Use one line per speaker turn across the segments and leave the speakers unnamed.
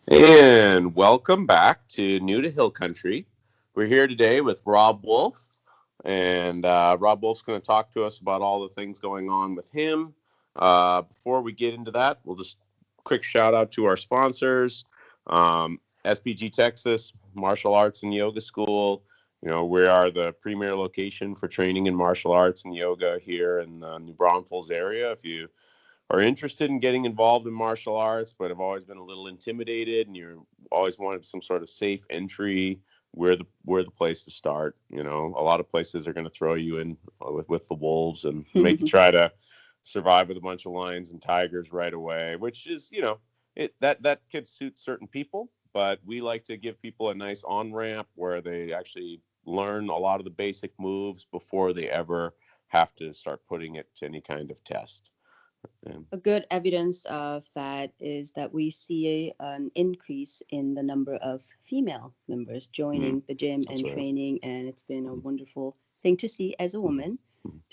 And welcome back to New to Hill Country. We're here today with Robb Wolf, and Robb Wolf's going to talk to us about all the things going on with him. Before we get into that, we'll just quick shout out to our sponsors, SBG Texas, Martial Arts and Yoga School. You know, we are the premier location for training in martial arts and yoga here in the New Braunfels area. If you are interested in getting involved in martial arts, but have always been a little intimidated and you're always wanted some sort of safe entry, we're the place to start. You know, a lot of places are going to throw you in with the wolves and make you try to survive with a bunch of lions and tigers right away, which is, you know, that could suit certain people, but we like to give people a nice on-ramp where they actually learn a lot of the basic moves before they ever have to start putting it to any kind of test.
A good evidence of that is that we see an increase in the number of female members joining the gym and
right.
training, and it's been a wonderful thing to see as a woman.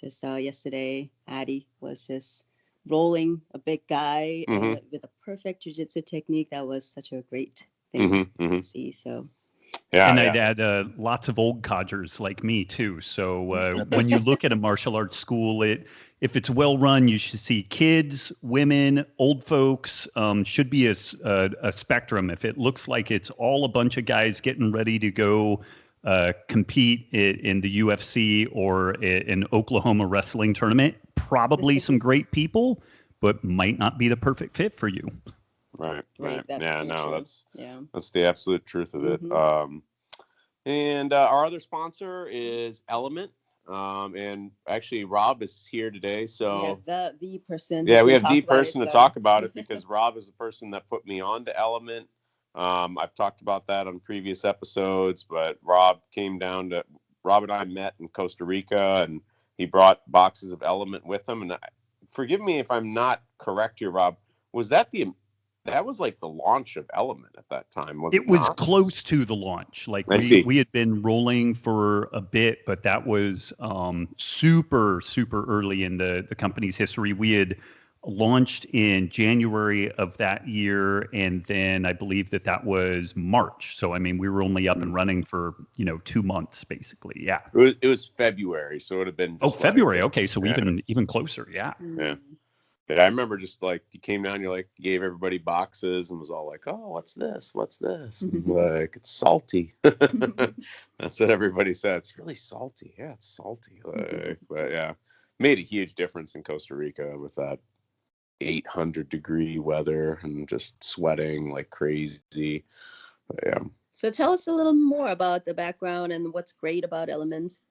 Just yesterday, Addie was just rolling a big guy and with a perfect jiu-jitsu technique. That was such a great thing to see. So
Yeah, and I'd add lots of old codgers like me too. So when you look at a martial arts school, if it's well run, you should see kids, women, old folks. Should be a spectrum. If it looks like it's all a bunch of guys getting ready to go compete in the UFC or an Oklahoma wrestling tournament, probably some great people, but might not be the perfect fit for you.
Right. That's the absolute truth of it. And our other sponsor is Element. And actually Robb is here today. So
we have the person.
Yeah, we have the person to talk about it because Robb is the person that put me on to Element. I've talked about that on previous episodes, but Robb and I met in Costa Rica and he brought boxes of Element with him. And forgive me if I'm not correct here, Robb. That was like the launch of Element at that time, wasn't it?
It was close to the launch. Like we had been rolling for a bit, but that was super, super early in the company's history. We had launched in January of that year, and then I believe that was March. So I mean, we were only up and running for 2 months, basically. Yeah,
it was February, so it would have been.
February. Okay, so even closer. Yeah.
Yeah. But I remember just like you came down, you gave everybody boxes and was all like, "Oh, what's this? What's this?" And like, it's salty. That's what everybody said. It's really salty. Yeah, it's salty. But yeah, made a huge difference in Costa Rica with that 800-degree weather and just sweating like crazy. But, yeah.
So tell us a little more about the background and what's great about Elements.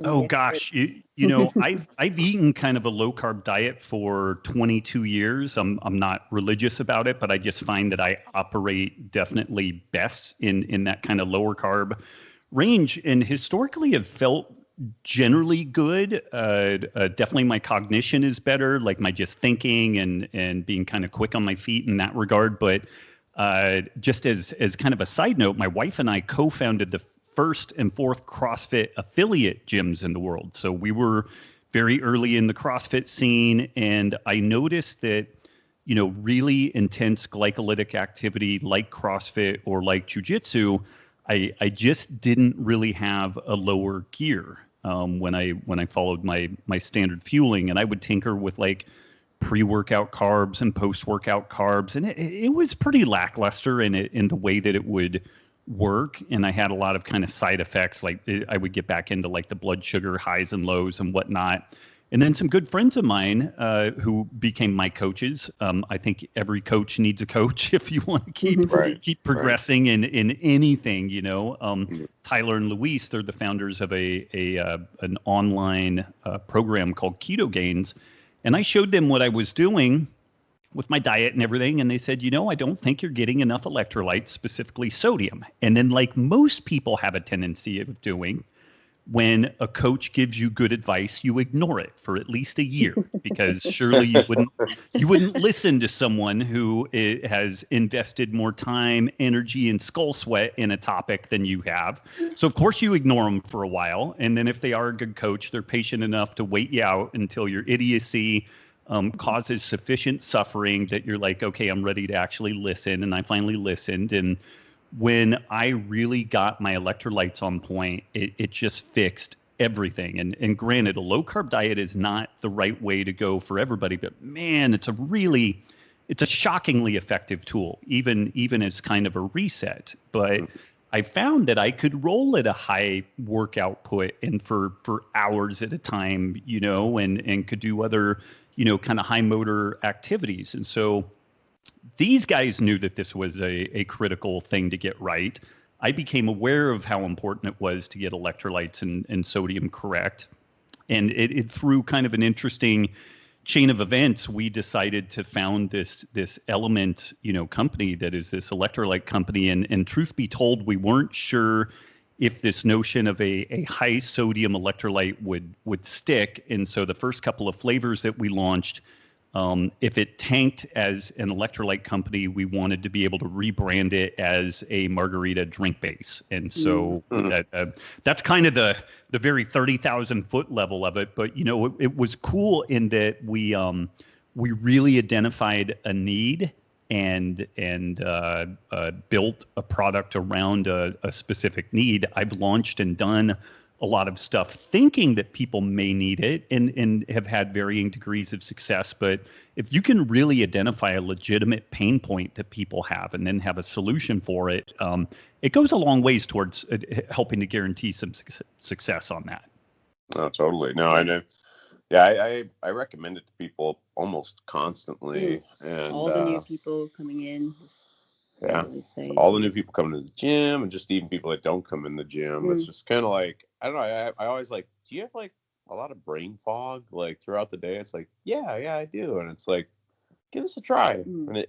Oh gosh, I've eaten kind of a low carb diet for 22 years. I'm not religious about it, but I just find that I operate definitely best in that kind of lower carb range, and historically have felt generally good. Definitely my cognition is better, like my just thinking and being kind of quick on my feet in that regard. But just as kind of a side note, my wife and I co-founded the first and fourth CrossFit affiliate gyms in the world. So we were very early in the CrossFit scene, and I noticed that, really intense glycolytic activity like CrossFit or like jiu-jitsu, I just didn't really have a lower gear when I followed my standard fueling, and I would tinker with like pre-workout carbs and post-workout carbs, and it was pretty lackluster in the way that it would work, and I had a lot of kind of side effects. Like I would get back into like the blood sugar highs and lows and whatnot. And then some good friends of mine who became my coaches. I think every coach needs a coach if you want to keep progressing in anything. Tyler and Luis, they're the founders of an online program called Keto Gains, and I showed them what I was doing with my diet and everything. And they said, I don't think you're getting enough electrolytes, specifically sodium. And then like most people have a tendency of doing, when a coach gives you good advice, you ignore it for at least a year, because surely you wouldn't listen to someone who has invested more time, energy, and skull sweat in a topic than you have. So of course you ignore them for a while. And then if they are a good coach, they're patient enough to wait you out until your idiocy causes sufficient suffering that you're like, okay, I'm ready to actually listen. And I finally listened. And when I really got my electrolytes on point, it just fixed everything. And granted, a low carb diet is not the right way to go for everybody, but man, it's a shockingly effective tool, even as kind of a reset. But I found that I could roll at a high work output and for hours at a time, and could do other, kind of high motor activities. And so these guys knew that this was a critical thing to get right. I became aware of how important it was to get electrolytes and sodium correct. And it through kind of an interesting chain of events, we decided to found this element, company that is this electrolyte company. And truth be told, we weren't sure if this notion of a high sodium electrolyte would stick. And so the first couple of flavors that we launched, if it tanked as an electrolyte company, we wanted to be able to rebrand it as a margarita drink base. And so that's kind of the very 30,000-foot level of it. But, it was cool in that we really identified a need and built a product around a specific need. I've launched and done a lot of stuff thinking that people may need it and have had varying degrees of success. But if you can really identify a legitimate pain point that people have and then have a solution for it, it goes a long ways towards helping to guarantee some success on that.
Oh, totally. No, I know. Yeah, I recommend it to people almost constantly. And
all the new people coming in.
Yeah, so all the new people coming to the gym, and just even people that don't come in the gym. It's just kind of like, I don't know. I always like, do you have like a lot of brain fog like throughout the day? It's like, yeah, I do. And it's like, give this a try. And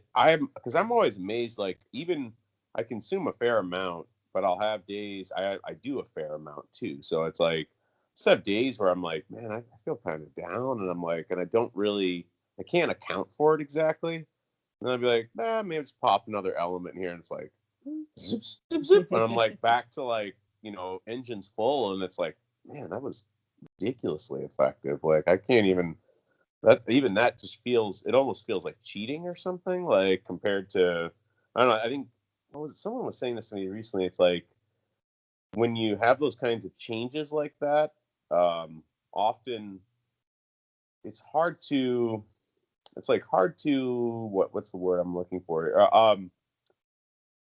because I'm always amazed. Like, even I consume a fair amount, but I'll have days I do a fair amount too. So it's like, I have days where I'm like, man, I feel kind of down, and I'm like, and I can't account for it exactly. And I'd be like, maybe just pop another element here. And it's like, zip, zip, zip. And I'm like, back to like, engines full. And it's like, man, that was ridiculously effective. Like, I can't even, that just it almost feels like cheating or something. Like, compared to, I don't know, I think, someone was saying this to me recently. It's like, when you have those kinds of changes like that, often it's hard to, what's the word I'm looking for?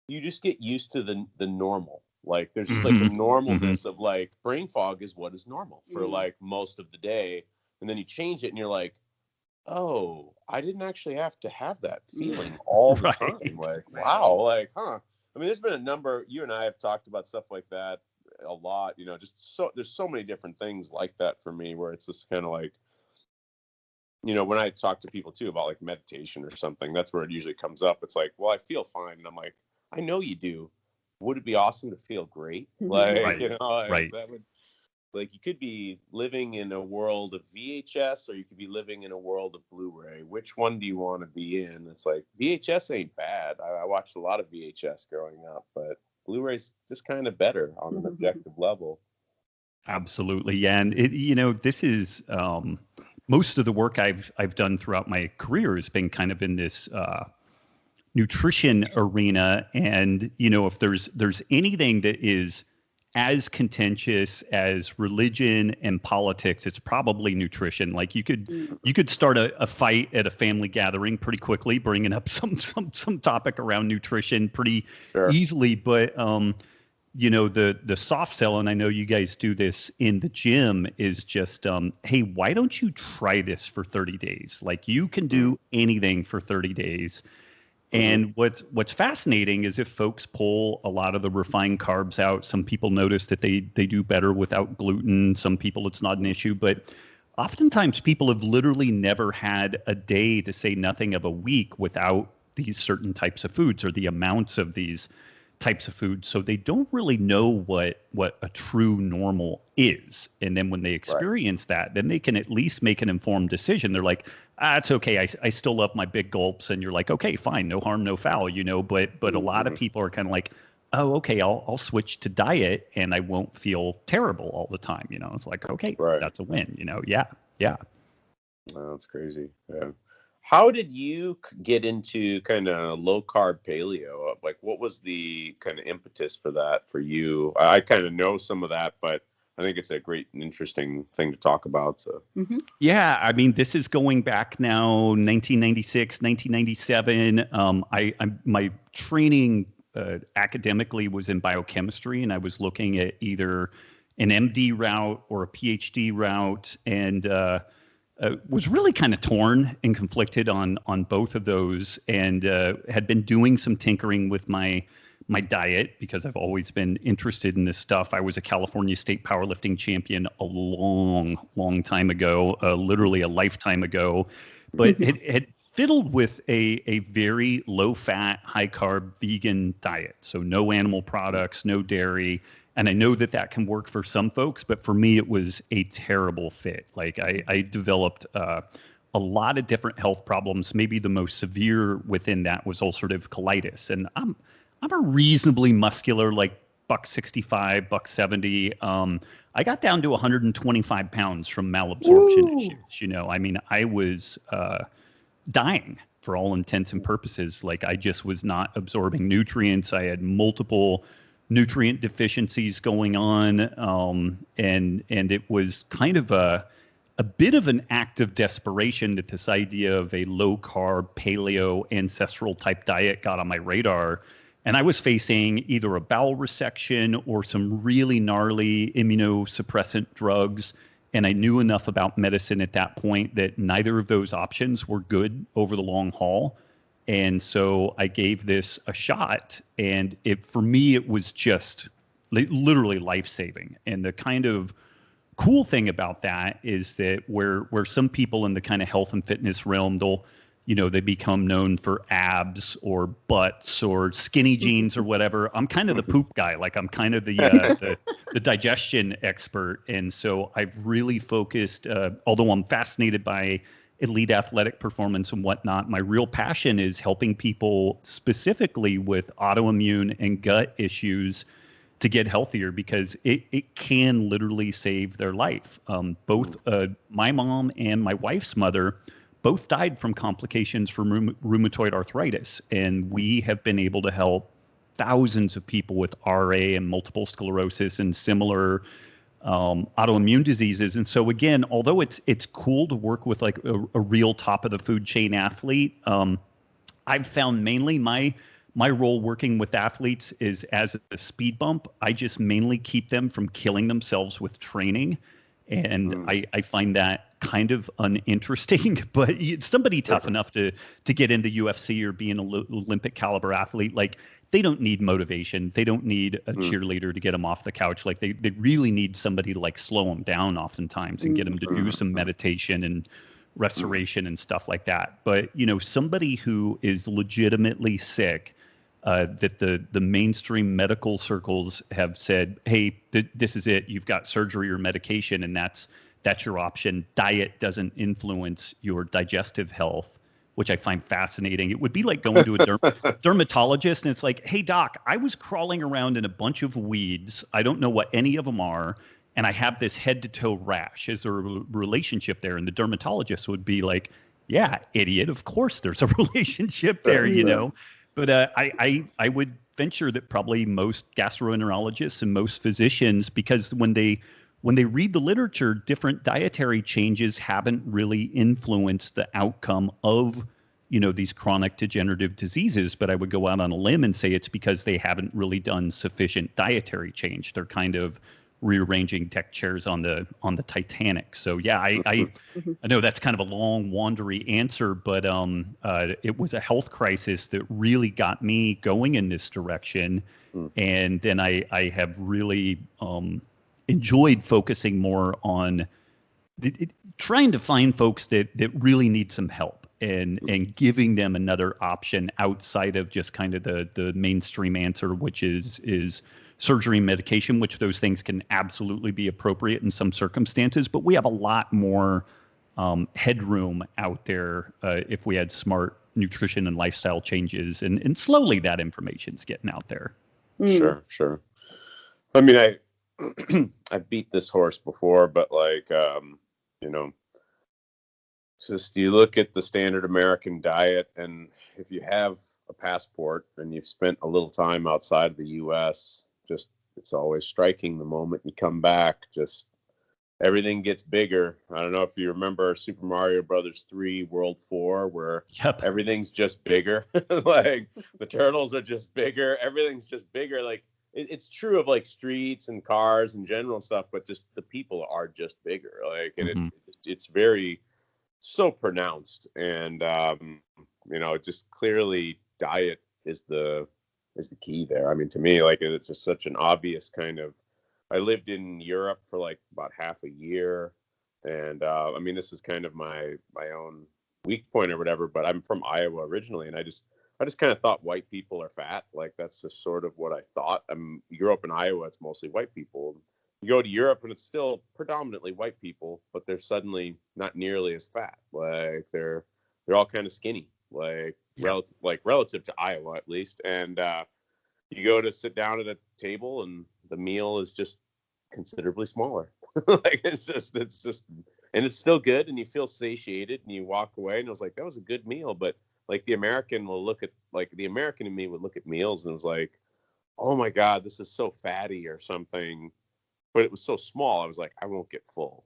You just get used to the normal. Like, there's just like the normalness of like, brain fog is what is normal for like most of the day. And then you change it and you're like, oh, I didn't actually have to have that feeling all the time. Like, wow, like, huh. I mean, there's been a number, you and I have talked about stuff like that a lot, there's so many different things like that for me, where it's just kind of like, when I talk to people too about like meditation or something, that's where it usually comes up. It's like, well, I feel fine. And I'm like, I know you do. Would it be awesome to feel great? Like, that would, like, you could be living in a world of VHS, or you could be living in a world of Blu-ray. Which one do you want to be in? It's like, VHS ain't bad. I watched a lot of VHS growing up, but Blu-ray's just kind of better on an objective level.
Absolutely. Yeah. And this is, most of the work I've done throughout my career has been kind of in this nutrition arena. And if there's anything that is as contentious as religion and politics, it's probably nutrition. Like, you could start a fight at a family gathering pretty quickly, bringing up some topic around nutrition pretty easily. But the soft sell, and I know you guys do this in the gym, is just, hey, why don't you try this for 30 days? Like, you can do anything for 30 days. And what's fascinating is if folks pull a lot of the refined carbs out, some people notice that they do better without gluten. Some people, it's not an issue, but oftentimes people have literally never had a day, to say nothing of a week, without these certain types of foods or the amounts of these types of foods. So they don't really know what a true normal is. And then when they experience that, then they can at least make an informed decision. They're like, it's okay. I still love my big gulps. And you're like, okay, fine. No harm, no foul, but a lot of people are kind of like, oh, okay, I'll switch to diet and I won't feel terrible all the time. It's like, okay, that's a win, yeah.
Oh, that's crazy. Yeah. How did you get into kind of low carb paleo? Like, what was the kind of impetus for that for you? I kind of know some of that, but I think it's a great and interesting thing to talk about. So,
Yeah, I mean, this is going back now, 1996, 1997. My training academically was in biochemistry, and I was looking at either an MD route or a PhD route, and was really kind of torn and conflicted on both of those, and had been doing some tinkering with my diet because I've always been interested in this stuff. I was a California state powerlifting champion a long time ago, literally a lifetime ago, but it had fiddled with a very low fat, high carb vegan diet. So no animal products, no dairy. And I know that that can work for some folks, but for me, it was a terrible fit. Like I developed a lot of different health problems. Maybe the most severe within that was ulcerative colitis. And I'm a reasonably muscular, like buck 65, buck 70. I got down to 125 pounds from malabsorption issues. You know, I mean, I was dying for all intents and purposes. Like I just was not absorbing nutrients. I had multiple nutrient deficiencies going on, and it was kind of a bit of an act of desperation that this idea of a low carb paleo ancestral type diet got on my radar. And I was facing either a bowel resection or some really gnarly immunosuppressant drugs. And I knew enough about medicine at that point that neither of those options were good over the long haul. And so I gave this a shot. And for me, it was just literally life-saving. And the kind of cool thing about that is that where some people in the kind of health and fitness realm, they become known for abs or butts or skinny jeans or whatever. I'm kind of the poop guy. Like I'm kind of the digestion expert. And so I've really focused, although I'm fascinated by elite athletic performance and whatnot, my real passion is helping people specifically with autoimmune and gut issues to get healthier, because it can literally save their life. Both my mom and my wife's mother both died from complications from rheumatoid arthritis. And we have been able to help thousands of people with RA and multiple sclerosis and similar autoimmune diseases. And so again, although it's cool to work with like a real top of the food chain athlete, I've found mainly my role working with athletes is as a speed bump. I just mainly keep them from killing themselves with training. And I find that kind of uninteresting, but somebody tough enough to get into UFC or be an Olympic caliber athlete, like they don't need motivation. They don't need a cheerleader to get them off the couch. Like they really need somebody to like slow them down oftentimes and get them to do some meditation and restoration and stuff like that. But, somebody who is legitimately sick, that the mainstream medical circles have said, hey, this is it. You've got surgery or medication, and that's your option. Diet doesn't influence your digestive health, which I find fascinating. It would be like going to a dermatologist, and it's like, hey, doc, I was crawling around in a bunch of weeds. I don't know what any of them are, and I have this head-to-toe rash. Is there a relationship there? And the dermatologist would be like, yeah, idiot, of course there's a relationship there, But I would venture that probably most gastroenterologists and most physicians, because when they read the literature, different dietary changes haven't really influenced the outcome of, these chronic degenerative diseases. But I would go out on a limb and say it's because they haven't really done sufficient dietary change. They're kind of rearranging deck chairs on the Titanic. So yeah, I know that's kind of a long, wandery answer, but it was a health crisis that really got me going in this direction. And then I have really enjoyed focusing more on trying to find folks that really need some help and giving them another option outside of just kind of the mainstream answer, which is surgery and medication, which those things can absolutely be appropriate in some circumstances. But we have a lot more headroom out there if we had smart nutrition and lifestyle changes. And slowly that information's getting out there.
Sure. I mean, I beat this horse before, but like, Just you look at the standard American diet, and if you have a passport and you've spent a little time outside of the U.S., just it's always striking the moment you come back. Just everything gets bigger. I don't know if you remember Super Mario Brothers 3 World 4, where everything's just bigger. Like the turtles are just bigger. Everything's just bigger. Like it's true of like streets and cars in general and stuff, but just the people are just bigger. Like, and it's very so pronounced. And just clearly diet is the key there. I mean, to me, like it's just such an obvious kind of. I lived in Europe for like about half a year, and I mean, this is kind of my own weak point or whatever. But I'm from Iowa originally, and I just kind of thought white people are fat. Like that's just sort of what I thought. You grew up in Iowa; it's mostly white people. You go to Europe, and it's still predominantly white people, but they're suddenly not nearly as fat. Like they're all kind of skinny, relative to Iowa at least, and. You go to sit down at a table and the meal is just considerably smaller. Like it's just, and it's still good and you feel satiated and you walk away and it was like, that was a good meal. But like the American in me would look at meals and it was like, oh my God, this is so fatty or something. But it was so small. I was like, I won't get full.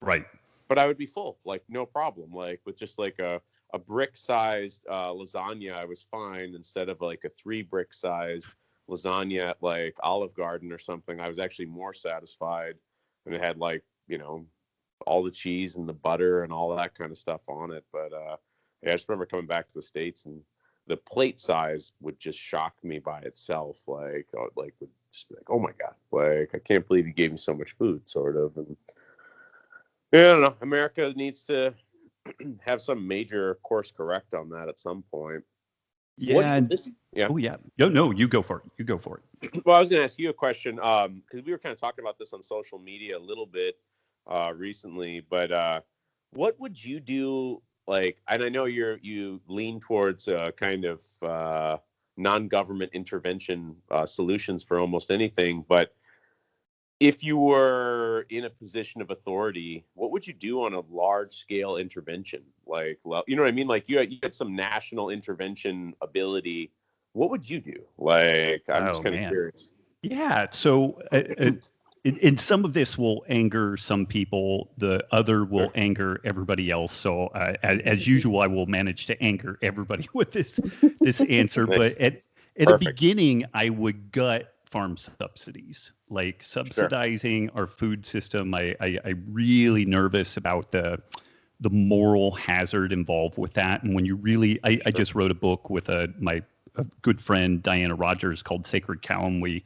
Right.
But I would be full, like no problem. Like with just like a brick-sized lasagna, I was fine instead of like a 3 brick-sized lasagna at like Olive Garden or something. I was actually more satisfied, and it had like all the cheese and the butter and all that kind of stuff on it. But I just remember coming back to the States and the plate size would just shock me by itself. Like would just be like, oh my God, like I can't believe you gave me so much food, sort of. And I don't know. America needs to have some major course correct on that at some point.
Yeah. Oh yeah. No, you go for it.
Well, I was going to ask you a question because we were kind of talking about this on social media a little bit recently, but what would you do? Like, and I know you lean towards kind of non-government intervention solutions for almost anything, but if you were in a position of authority, what would you do on a large scale intervention? Like, you know what I mean? Like you had some national intervention ability. What would you do? Like, I'm just kind of curious.
Yeah. So and some of this will anger some people. The other will anger everybody else. So as usual, I will manage to anger everybody with this answer. But at the beginning, I would gut farm subsidies, like subsidizing our food system. I really nervous about the moral hazard involved with that. And when you really, I just wrote a book with my good friend Diana Rogers called Sacred Cow, and we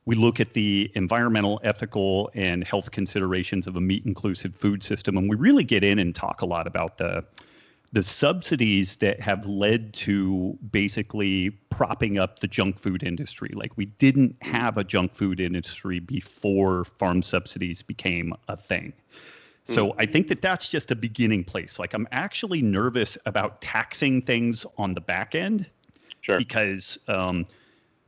look at the environmental, ethical, and health considerations of a meat-inclusive food system, and we really get in and talk a lot about the subsidies that have led to basically propping up the junk food industry. Like we didn't have a junk food industry before farm subsidies became a thing. So I think that's just a beginning place. Like I'm actually nervous about taxing things on the back end because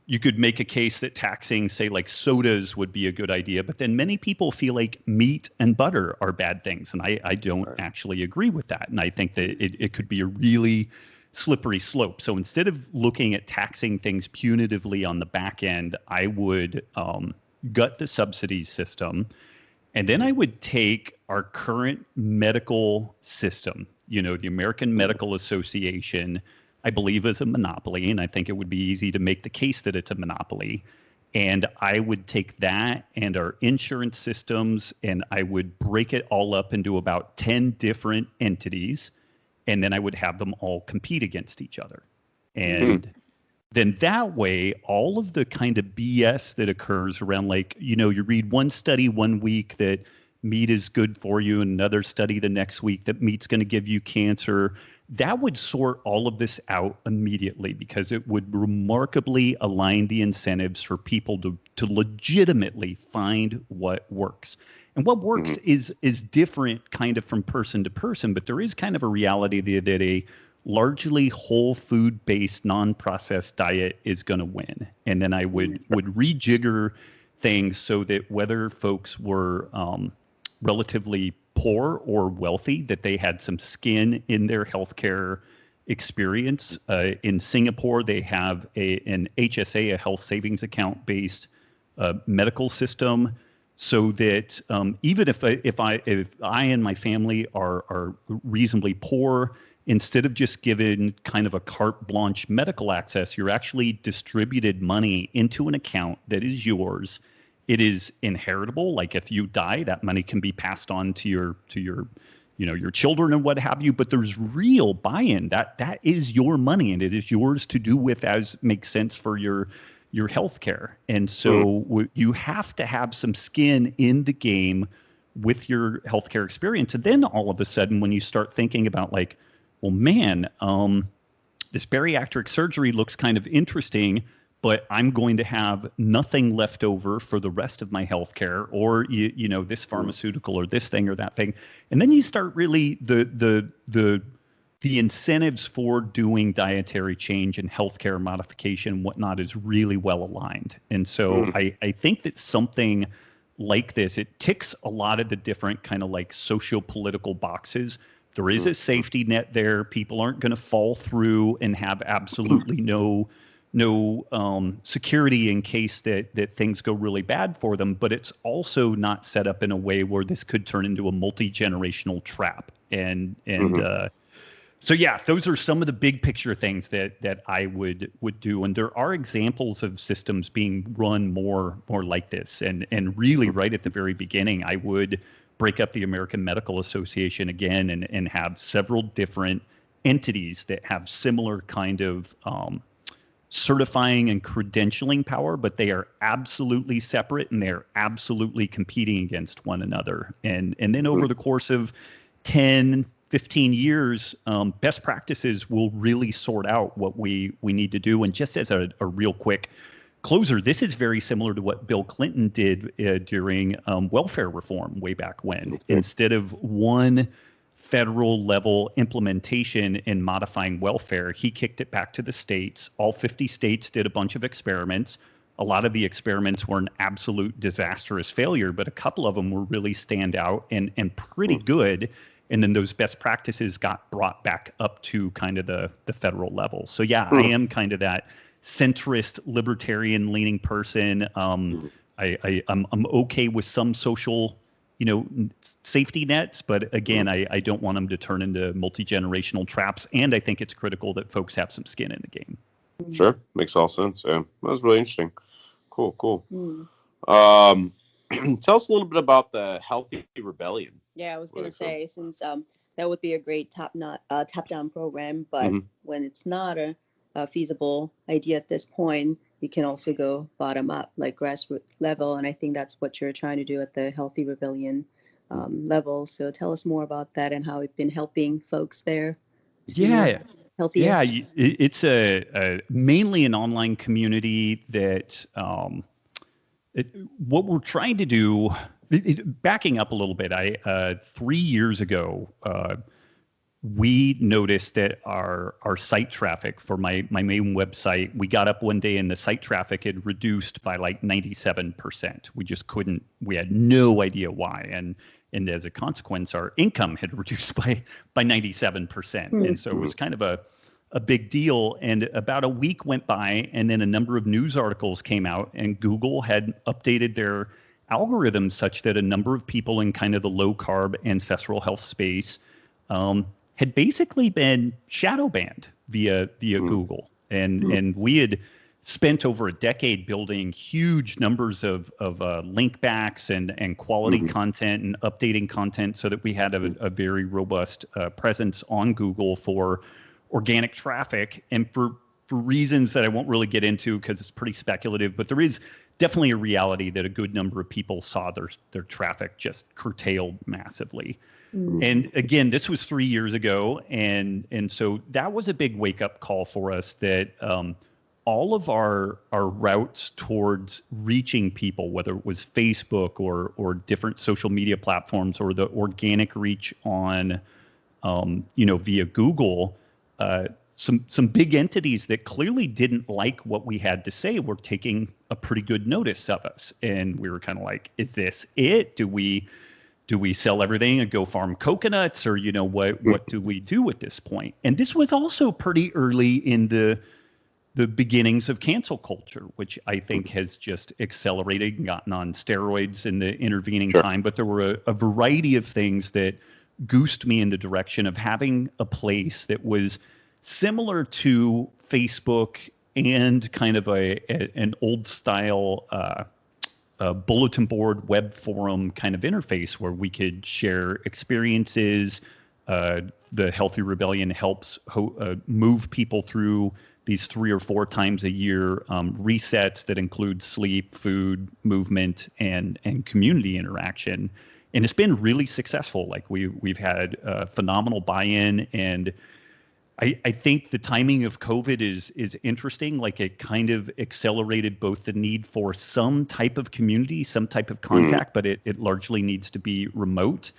you could make a case that taxing, say, like sodas would be a good idea, but then many people feel like meat and butter are bad things, and I don't actually agree with that. And I think that it could be a really slippery slope. So instead of looking at taxing things punitively on the back end, I would gut the subsidy system, and then I would take our current medical system, the American Medical Association, I believe is a monopoly, and I think it would be easy to make the case that it's a monopoly. And I would take that and our insurance systems, and I would break it all up into about 10 different entities, and then I would have them all compete against each other. And then that way, all of the kind of BS that occurs around, like, you read one study one week that meat is good for you, and another study the next week that meat's going to give you cancer, that would sort all of this out immediately, because it would remarkably align the incentives for people to legitimately find what works. And what works is different kind of from person to person, but there is kind of a reality that a largely whole food based non-processed diet is going to win. And then I would rejigger things so that whether folks were relatively poor or wealthy, that they had some skin in their healthcare experience. In Singapore, they have an HSA, a health savings account based medical system, so that even if I and my family are reasonably poor, instead of just given kind of a carte blanche medical access, you're actually distributed money into an account that is yours. It is inheritable. Like if you die, that money can be passed on to your your children and what have you. But there's real buy-in. That is your money, and it is yours to do with as makes sense for your healthcare. And so you have to have some skin in the game with your healthcare experience. And then all of a sudden, when you start thinking about like, well, man, this bariatric surgery looks kind of interesting, but I'm going to have nothing left over for the rest of my healthcare, or this pharmaceutical or this thing or that thing. And then you start really the incentives for doing dietary change and healthcare modification and whatnot is really well aligned. And so I think that something like this, it ticks a lot of the different kind of like socio-political boxes. There is a safety net there. People aren't going to fall through and have absolutely no security in case that things go really bad for them. But it's also not set up in a way where this could turn into a multi-generational trap. So yeah, those are some of the big picture things that I would do. And there are examples of systems being run more like this. And really right at the very beginning, I would break up the American Medical Association again and have several different entities that have similar kind of certifying and credentialing power, but they are absolutely separate and they're absolutely competing against one another. And then over the course of 10, 15 years, best practices will really sort out what we need to do. And just as a real quick closer, this is very similar to what Bill Clinton did during welfare reform way back when. Instead of one federal level implementation in modifying welfare, he kicked it back to the states. All 50 states did a bunch of experiments. A lot of the experiments were an absolute disastrous failure, but a couple of them were really stand out and pretty good. And then those best practices got brought back up to kind of the federal level. So yeah, I am kind of that centrist, libertarian leaning person. I'm okay with some social, safety nets, but again, I don't want them to turn into multi-generational traps. And I think it's critical that folks have some skin in the game.
Sure, makes all sense. Yeah, that was really interesting. Cool. Tell us a little bit about the Healthy Rebellion.
Yeah, I was going to say, since that would be a great top-down program, but when it's not a feasible idea at this point, you can also go bottom up, like grassroots level. And I think that's what you're trying to do at the Healthy Rebellion level. So tell us more about that and how it's been helping folks there. Healthier.
Yeah, it's a mainly an online community that what we're trying to do, backing up a little bit, 3 years ago, we noticed that our site traffic for my main website, we got up one day and the site traffic had reduced by like 97%. We just couldn't, we had no idea why. And as a consequence, our income had reduced by 97%. And so it was kind of a big deal. And about a week went by, and then a number of news articles came out, and Google had updated their algorithms such that a number of people in kind of the low carb ancestral health space had basically been shadow banned via Google. And we had spent over a decade building huge numbers of link backs and quality content and updating content so that we had a very robust presence on Google for organic traffic. And for reasons that I won't really get into because it's pretty speculative, but there is definitely a reality that a good number of people saw their traffic just curtailed massively. And again, this was 3 years ago. And so that was a big wake up call for us that all of our routes towards reaching people, whether it was Facebook or different social media platforms or the organic reach on, via Google, some big entities that clearly didn't like what we had to say were taking a pretty good notice of us. And we were kind of like, is this it? Do we do we sell everything and go farm coconuts, or what do we do at this point? And this was also pretty early in the beginnings of cancel culture, which I think has just accelerated and gotten on steroids in the intervening time. But there were a variety of things that goosed me in the direction of having a place that was similar to Facebook and kind of an old style bulletin board web forum kind of interface where we could share experiences. The Healthy Rebellion helps move people through these 3 or 4 times a year resets that include sleep, food, movement, and community interaction. And it's been really successful. Like we've had phenomenal buy-in, and I think the timing of COVID is interesting. Like it kind of accelerated both the need for some type of community, some type of contact, but it largely needs to be remote.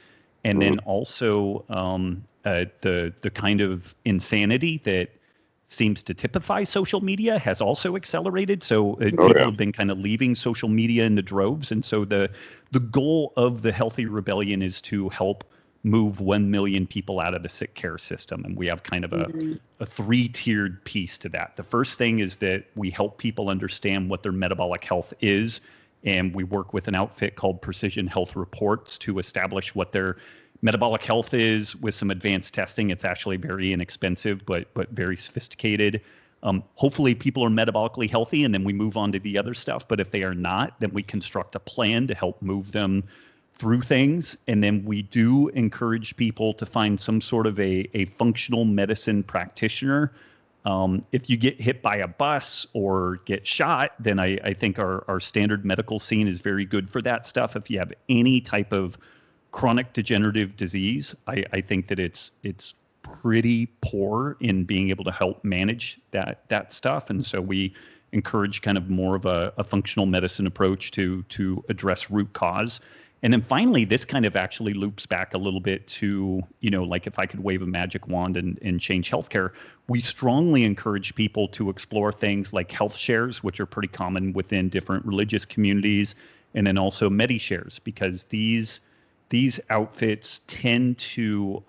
And then also the kind of insanity that seems to typify social media has also accelerated. So people have been kind of leaving social media in the droves. And so the goal of the Healthy Rebellion is to help move 1 million people out of the sick care system. And we have kind of a 3-tiered piece to that. The first thing is that we help people understand what their metabolic health is. And we work with an outfit called Precision Health Reports to establish what their metabolic health is with some advanced testing. It's actually very inexpensive, but very sophisticated. Hopefully people are metabolically healthy, and then we move on to the other stuff. But if they are not, then we construct a plan to help move them through things. And then we do encourage people to find some sort of a functional medicine practitioner. If you get hit by a bus or get shot, then I think our standard medical scene is very good for that stuff. If you have any type of chronic degenerative disease, I think that it's pretty poor in being able to help manage that stuff. And so we encourage kind of more of a functional medicine approach to address root cause. And then finally, this kind of actually loops back a little bit to, like if I could wave a magic wand and change healthcare, we strongly encourage people to explore things like health shares, which are pretty common within different religious communities, and then also MediShares, because these outfits tend to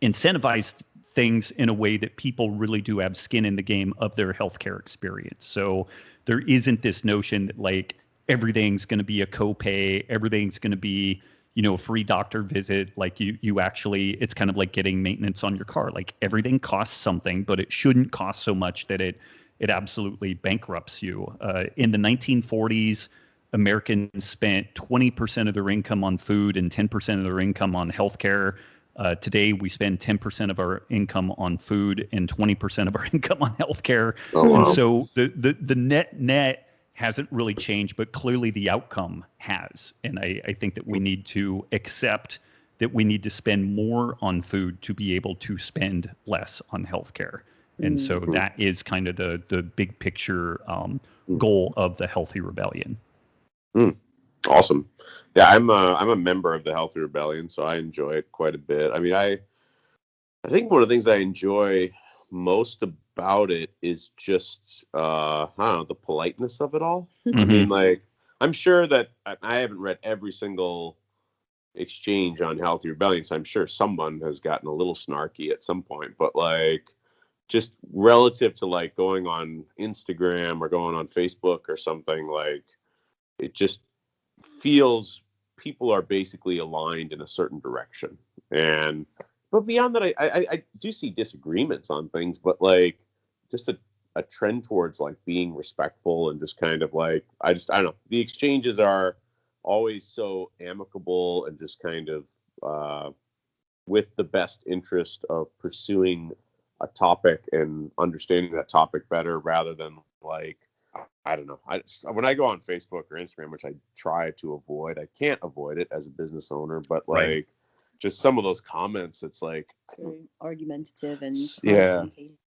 incentivize things in a way that people really do have skin in the game of their healthcare experience. So there isn't this notion that like everything's going to be a copay, everything's going to be, a free doctor visit. Like you actually, it's kind of like getting maintenance on your car. Like everything costs something, but it shouldn't cost so much that it absolutely bankrupts you. In the 1940s, Americans spent 20% of their income on food and 10% of their income on healthcare. Today, we spend 10% of our income on food and 20% of our income on healthcare. Oh, wow. And so the net hasn't really changed, but clearly the outcome has. And I think that we need to accept that we need to spend more on food to be able to spend less on healthcare. And so that is kind of the big picture goal of the Healthy Rebellion.
Awesome. Yeah, I'm a member of the Healthy Rebellion, so I enjoy it quite a bit. I mean, I think one of the things I enjoy most about it is just I don't know, the politeness of it all. I mean, like, I'm sure that I haven't read every single exchange on Healthy Rebellion, so I'm sure someone has gotten a little snarky at some point, but like just relative to like going on Instagram or going on Facebook or something, like it just feels people are basically aligned in a certain direction. But beyond that, I do see disagreements on things, but like just a trend towards like being respectful and just kind of like, I don't know. The exchanges are always so amicable and just kind of with the best interest of pursuing a topic and understanding that topic better rather than like, I don't know. When I go on Facebook or Instagram, which I try to avoid, I can't avoid it as a business owner, but like just some of those comments, it's like
very argumentative and
confrontational.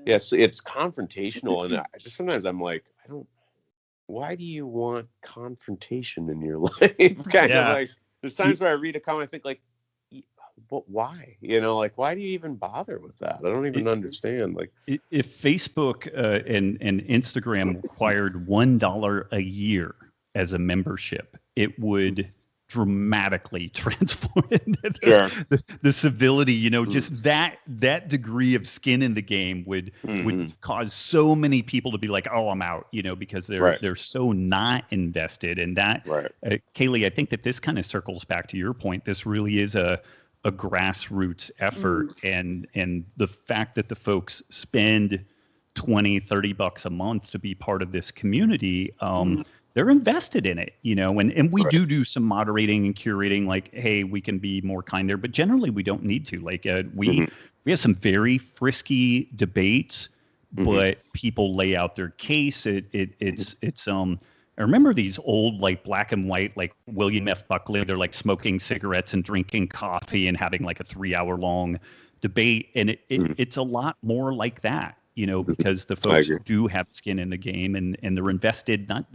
Yes, it's confrontational, and sometimes I'm like, why do you want confrontation in your life? Kind of like there's times where I read a comment, I think like, but why? Like, why do you even bother with that? I don't even understand. Like,
if Facebook and Instagram required $1 a year as a membership, it would dramatically transformed.
Sure.
The civility, you know, just that degree of skin in the game would cause so many people to be like, oh, I'm out, you know, because they're so not invested. And that, Kaylee, I think that this kind of circles back to your point. This really is a grassroots effort, and the fact that the folks spend $20-$30 a month to be part of this community, they're invested in it, you know, and we do some moderating and curating, like, hey, we can be more kind there, but generally we don't need to. Like, we have some very frisky debates, but people lay out their case. It's I remember these old, like, black and white, like William F. Buckley. They're like smoking cigarettes and drinking coffee and having like a 3-hour long debate, and it's a lot more like that, you know, because the folks do have skin in the game, and they're invested not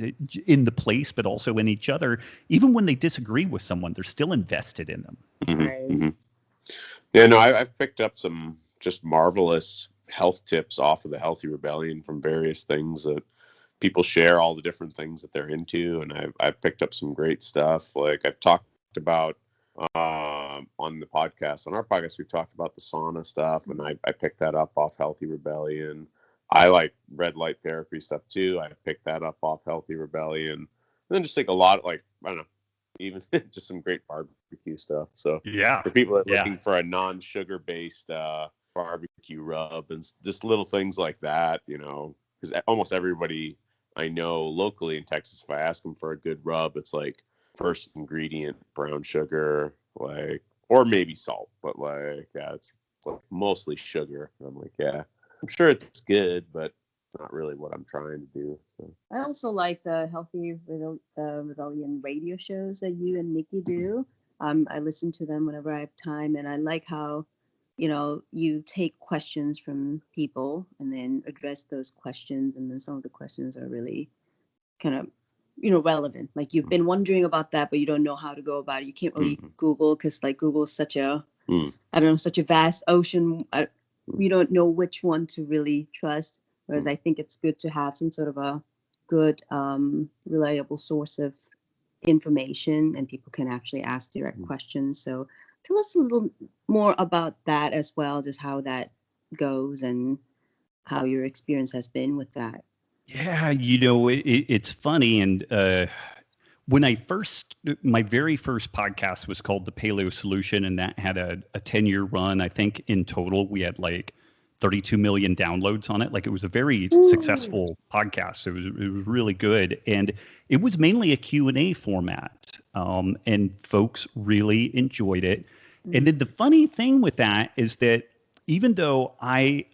in the place, but also in each other. Even when they disagree with someone, they're still invested in them.
Yeah, no, I've picked up some just marvelous health tips off of the Healthy Rebellion from various things that people share, all the different things that they're into. And I've picked up some great stuff. Like I've talked about on the podcast, on our podcast, we've talked about the sauna stuff, and I picked that up off Healthy Rebellion. I like red light therapy stuff too. I picked that up off Healthy Rebellion. And then just like a lot, like, I don't know, even just some great barbecue stuff. So for people that are looking for a non-sugar based barbecue rub and just little things like that, you know, because almost everybody I know locally in Texas, if I ask them for a good rub, it's like first ingredient brown sugar, like, or maybe salt, but like, it's like mostly sugar. And I'm like, I'm sure it's good, but not really what I'm trying to do. So.
I also like the Healthy Rebellion radio shows that you and Nikki do. I listen to them whenever I have time, and I like how, you know, you take questions from people and then address those questions, and then some of the questions are really kind of, you know, relevant. Like, you've been wondering about that, but you don't know how to go about it. You can't really Google, because like Google is such a I don't know, such a vast ocean. You don't know which one to really trust. Whereas I think it's good to have some sort of a good, reliable source of information, and people can actually ask direct questions. So tell us a little more about that as well, just how that goes and how your experience has been with that.
Yeah, you know, it's funny. And when my very first podcast was called The Paleo Solution, and that had a 10-year run. I think in total we had like 32 million downloads on it. Like, it was a very successful podcast. It was really good. And it was mainly a Q&A format. And folks really enjoyed it. And then the funny thing with that is that even though I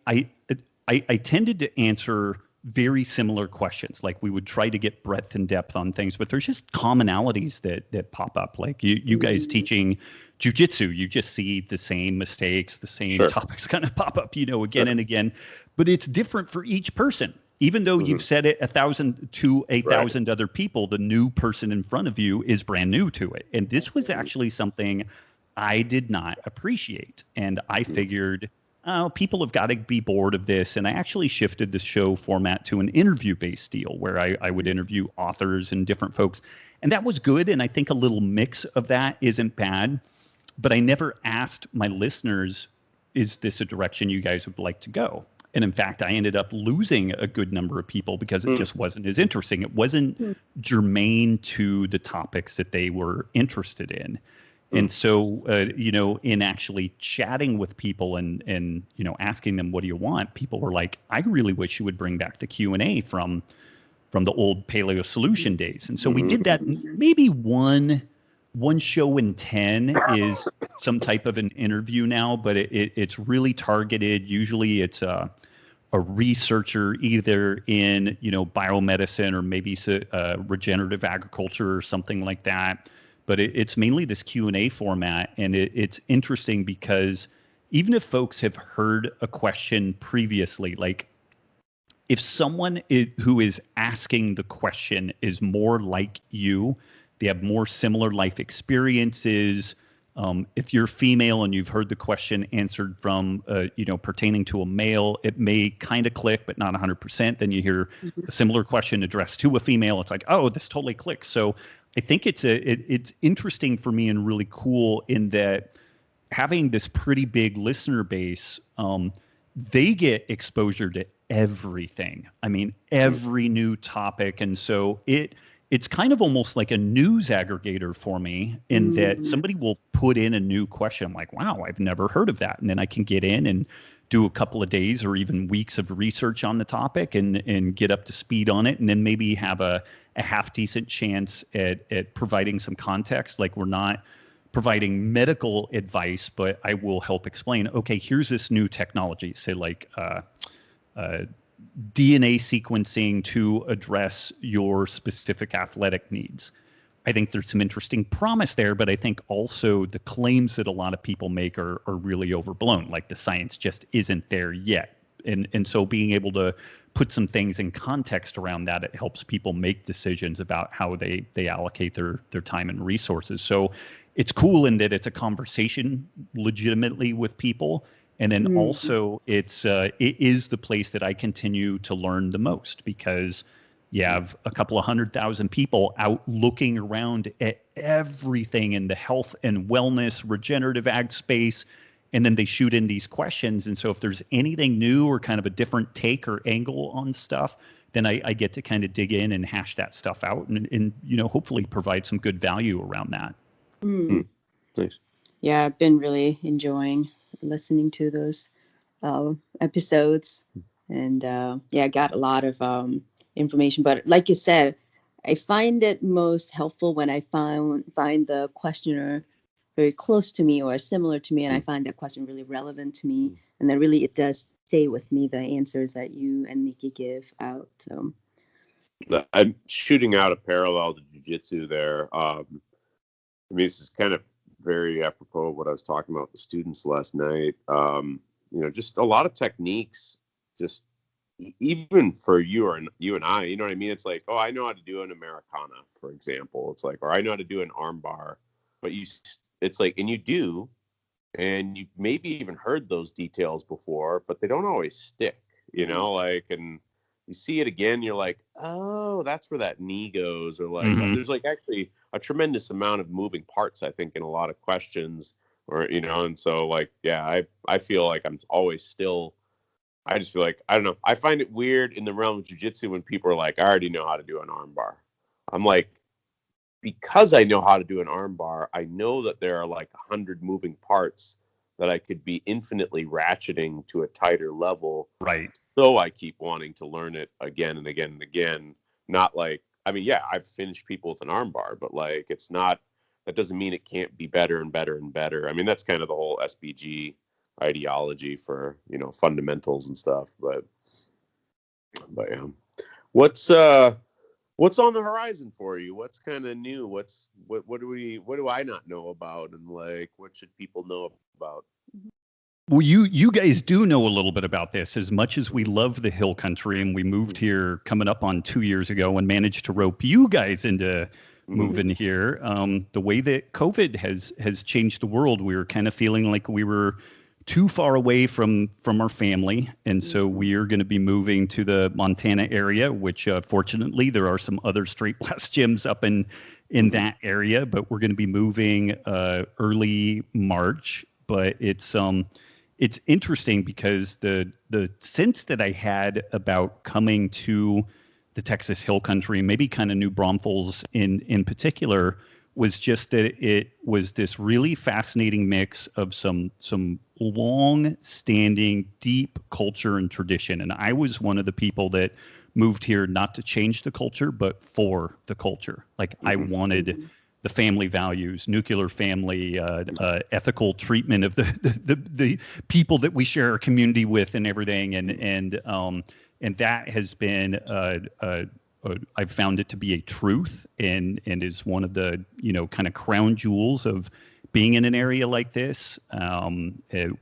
tended to answer very similar questions, like we would try to get breadth and depth on things, but there's just commonalities that pop up. Like you guys teaching jiu-jitsu, you just see the same mistakes, the same topics kind of pop up, you know, again and again, but it's different for each person. Even though you've said it 1,000 to 1,000 other people, the new person in front of you is brand new to it. And this was actually something I did not appreciate. And I figured, people have got to be bored of this. And I actually shifted the show format to an interview-based deal where I would interview authors and different folks. And that was good. And I think a little mix of that isn't bad. But I never asked my listeners, is this a direction you guys would like to go? And in fact, I ended up losing a good number of people because it just wasn't as interesting. It wasn't germane to the topics that they were interested in. And so, you know, in actually chatting with people and, you know, asking them, what do you want? People were like, I really wish you would bring back the Q&A from the old Paleo Solution days. And so we did that. Maybe one show in 10 is some type of an interview now, but it's really targeted. Usually it's a researcher either in, you know, biomedicine or maybe regenerative agriculture or something like that. But it's mainly this Q&A format. And it's interesting because even if folks have heard a question previously, like if someone who is asking the question is more like you, they have more similar life experiences. If you're female and you've heard the question answered from, you know, pertaining to a male, it may kind of click, but not 100%. Then you hear a similar question addressed to a female. It's like, oh, this totally clicks. So I think it's interesting for me and really cool in that having this pretty big listener base, they get exposure to everything. I mean, every new topic. And so it's kind of almost like a news aggregator for me in that somebody will put in a new question. I'm like, wow, I've never heard of that. And then I can get in and do a couple of days or even weeks of research on the topic and get up to speed on it. And then maybe have a half decent chance at providing some context. Like, we're not providing medical advice, but I will help explain, okay, here's this new technology, say like DNA sequencing to address your specific athletic needs. I think there's some interesting promise there, but I think also the claims that a lot of people make are really overblown. Like, the science just isn't there yet. And so being able to put some things in context around that, it helps people make decisions about how they allocate their time and resources. So it's cool in that it's a conversation legitimately with people. And then also it is the place that I continue to learn the most, because you have a couple of 100,000 people out looking around at everything in the health and wellness, regenerative ag space, and then they shoot in these questions. And so if there's anything new or kind of a different take or angle on stuff, then I get to kind of dig in and hash that stuff out and hopefully provide some good value around that.
Nice.
Yeah, I've been really enjoying listening to those episodes, and I got a lot of information. But like you said, I find it most helpful when I find the questioner very close to me or similar to me, and I find that question really relevant to me, and then really it does stay with me, the answers that you and Nikki give out. So
I'm shooting out a parallel to jiu-jitsu there. I mean, this is kind of very apropos of what I was talking about with the students last night. Just a lot of techniques, just even for you and I, you know what I mean? It's like, oh, I know how to do an Americana, for example. It's like, or I know how to do an arm bar, but it's like, and you do, and you maybe even heard those details before, but they don't always stick, and you see it again, you're like, oh, that's where that knee goes, or like, there's like actually a tremendous amount of moving parts, I think, in a lot of questions, or, and so like, yeah, I feel like I'm always still, I just feel like, I don't know, I find it weird in the realm of jiu-jitsu when people are like, I already know how to do an arm bar. I'm like, because I know how to do an arm bar, I know that there are like 100 moving parts that I could be infinitely ratcheting to a tighter level.
Right.
So I keep wanting to learn it again and again and again. Not like, I mean, yeah, I've finished people with an arm bar, but like, it's not, that doesn't mean it can't be better and better and better. I mean, that's kind of the whole SBG ideology for, fundamentals and stuff, but yeah. What's on the horizon for you? What's kind of new? What do I not know about? And like, what should people know about?
Well, you guys do know a little bit about this. As much as we love the hill country, and we moved here coming up on 2 years ago and managed to rope you guys into moving here. The way that COVID has changed the world, we were kind of feeling like we were too far away from our family, and so we are going to be moving to the Montana area, which fortunately there are some other straight blast gyms up in that area, but we're going to be moving early March. But it's interesting because the sense that I had about coming to the Texas Hill Country, maybe kind of New Braunfels in particular, was just that it was this really fascinating mix of some long-standing, deep culture and tradition. And I was one of the people that moved here not to change the culture, but for the culture. Like, I wanted the family values, nuclear family, ethical treatment of the people that we share our community with and everything. And that has been I've found it to be a truth and is one of the, kind of crown jewels of being in an area like this.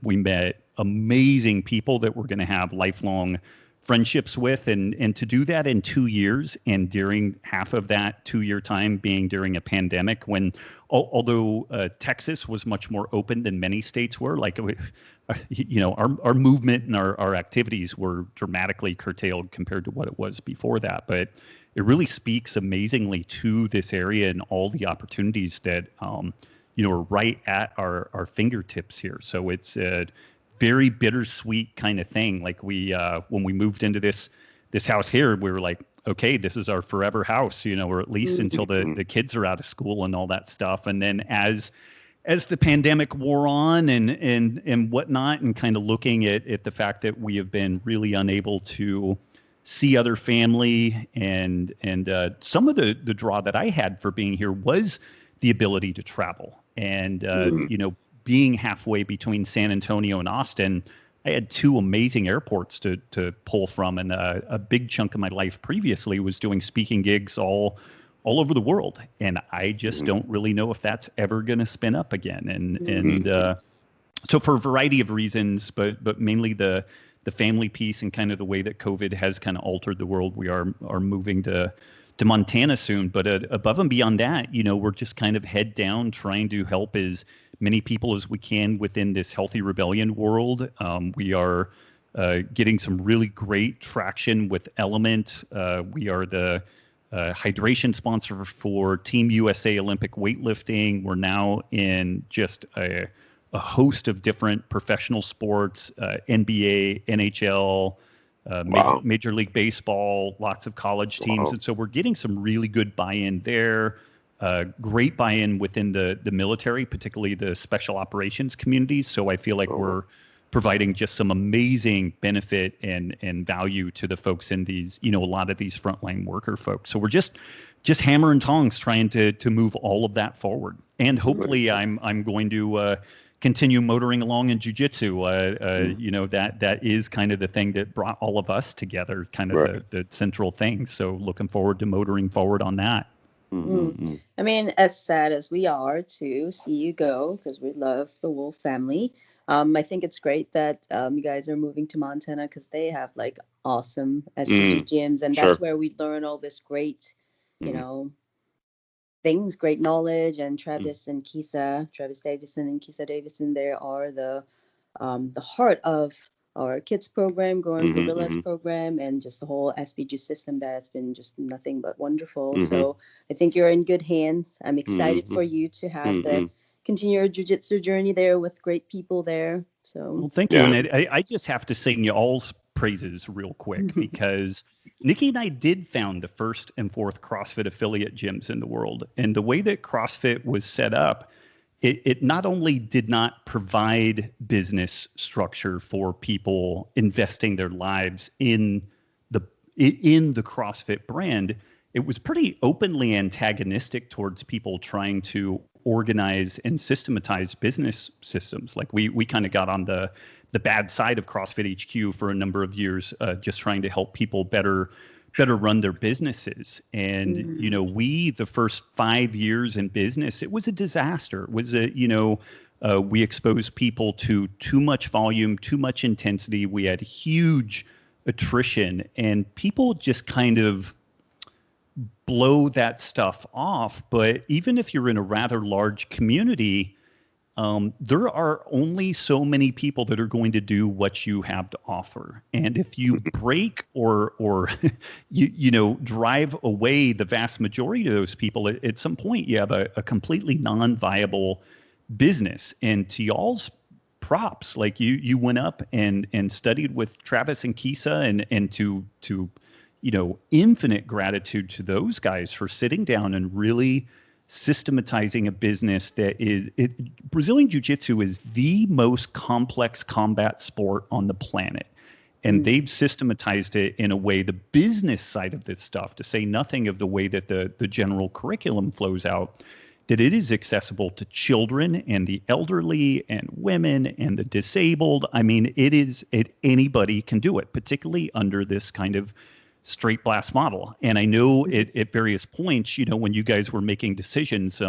We met amazing people that we're going to have lifelong friendships with, and to do that in 2 years, and during half of that 2-year time being during a pandemic when although Texas was much more open than many states were, like our movement and our activities were dramatically curtailed compared to what it was before that. But it really speaks amazingly to this area and all the opportunities that are right at our fingertips here. So it's a very bittersweet kind of thing. Like when we moved into this house here, we were like, okay, this is our forever house, or at least until the kids are out of school and all that stuff. And then as the pandemic wore on and whatnot, and kind of looking at the fact that we have been really unable to see other family, and some of the draw that I had for being here was the ability to travel. And being halfway between San Antonio and Austin, I had two amazing airports to pull from, and a big chunk of my life previously was doing speaking gigs all over the world, and I just don't really know if that's ever going to spin up again. And so for a variety of reasons, but mainly the family piece and kind of the way that COVID has kind of altered the world, we are moving to Montana soon. But above and beyond that, we're just kind of head down trying to help as many people as we can within this healthy rebellion world. We are getting some really great traction with Element. We are the hydration sponsor for Team USA Olympic weightlifting. We're now in just a host of different professional sports, NBA, NHL, Major League Baseball, lots of college teams. And so we're getting some really good buy-in there. Great buy-in within the military, particularly the special operations communities. So I feel like we're providing just some amazing benefit and value to the folks in these, a lot of these frontline worker folks. So we're just hammer and tongs trying to move all of that forward. And hopefully I'm going to continue motoring along in jiu-jitsu. That is kind of the thing that brought all of us together, kind of the central thing. So looking forward to motoring forward on that.
I mean, as sad as we are to see you go, because we love the Wolf family, I think it's great that you guys are moving to Montana, because they have like awesome SPG gyms, and that's where we learn all this great, things, great knowledge. And Travis Davison and Kisa Davison, they are the heart of our kids program, Growing Gorillas program, and just the whole SPG system that's been just nothing but wonderful. So I think you're in good hands. I'm excited for you to have continue your jiu-jitsu journey there with great people there. So
well, thank you. And I just have to sing y'all's praises real quick, because Nikki and I did found the first and fourth CrossFit affiliate gyms in the world. And the way that CrossFit was set up, it not only did not provide business structure for people investing their lives in the CrossFit brand, it was pretty openly antagonistic towards people trying to organize and systematize business systems. Like we kind of got on the bad side of CrossFit HQ for a number of years, just trying to help people better run their businesses. And, the first 5 years in business, it was a disaster. It was we exposed people to too much volume, too much intensity. We had huge attrition, and people just kind of blow that stuff off. But even if you're in a rather large community, there are only so many people that are going to do what you have to offer. And if you break or drive away the vast majority of those people, at some point you have a completely non-viable business. And to y'all's props, like you went up and studied with Travis and Kisa, and to infinite gratitude to those guys for sitting down and really systematizing a business that Brazilian Jiu-Jitsu is the most complex combat sport on the planet. And they've systematized it in a way, the business side of this stuff, to say nothing of the way that the general curriculum flows out, that it is accessible to children and the elderly and women and the disabled. I mean, anybody can do it, particularly under this kind of straight blast model. And I know at various points, when you guys were making decisions,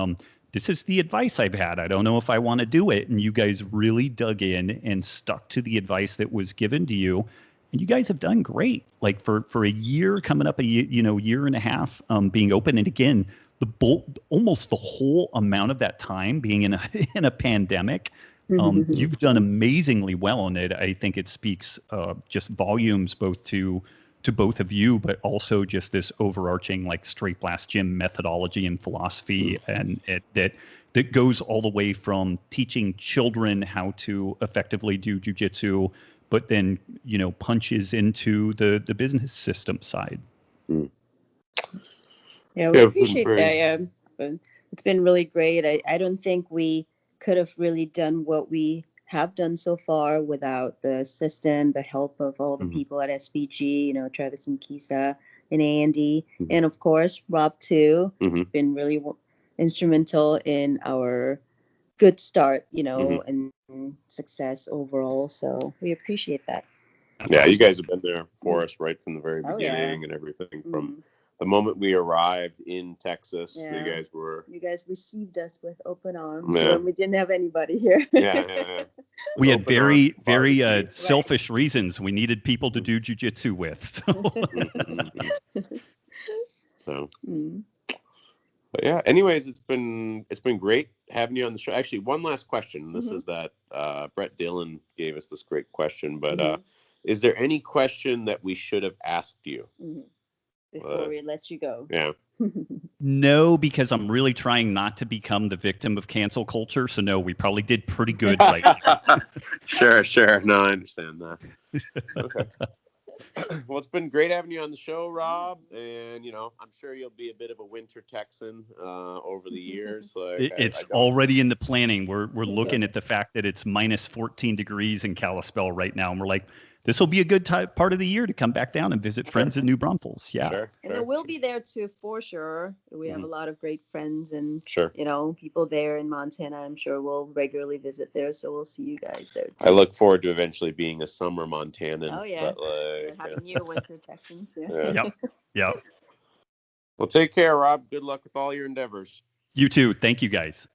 this is the advice I've had. I don't know if I want to do it. And you guys really dug in and stuck to the advice that was given to you. And you guys have done great. Like for a year, coming up a year, year and a half, being open. And again, almost the whole amount of that time being in a pandemic, you've done amazingly well in it. I think it speaks just volumes both to both of you, but also just this overarching like straight blast gym methodology and philosophy, and that goes all the way from teaching children how to effectively do jujitsu, but then punches into the business system side.
Yeah, we appreciate that. Yeah, but it's been really great. I don't think we could have really done what we have done so far without the system, the help of all the people at SBG, Travis and Kisa and Andy, and of course Rob too. Been really instrumental in our good start, and success overall. So we appreciate that.
Yeah, you guys have been there for us right from the very beginning, and everything from the moment we arrived in Texas. You guys
received us with open arms when we didn't have anybody here.
We had very selfish reasons. We needed people to do jujitsu with.
But yeah, anyways, it's been great having you on the show. Actually, one last question. This is that Brett Dillon gave us this great question, but is there any question that we should have asked you
before we let you go?
Yeah.
No, because I'm really trying not to become the victim of cancel culture. So no, we probably did pretty good.
Sure. No, I understand that. Okay. Well, it's been great having you on the show, Rob. And, I'm sure you'll be a bit of a winter Texan over the years.
It's already in the planning. We're looking at the fact that it's minus 14 degrees in Kalispell right now. And we're like, this will be a good part of the year to come back down and visit friends in New Braunfels. Yeah.
Sure.
And we'll be there too, for sure. We have a lot of great friends and, people there in Montana. I'm sure we'll regularly visit there. So we'll see you guys there too.
I look forward to eventually being a summer Montanan.
Oh, yeah. But, having you winter Texans.
Yep.
Well, take care, Rob. Good luck with all your endeavors.
You too. Thank you, guys.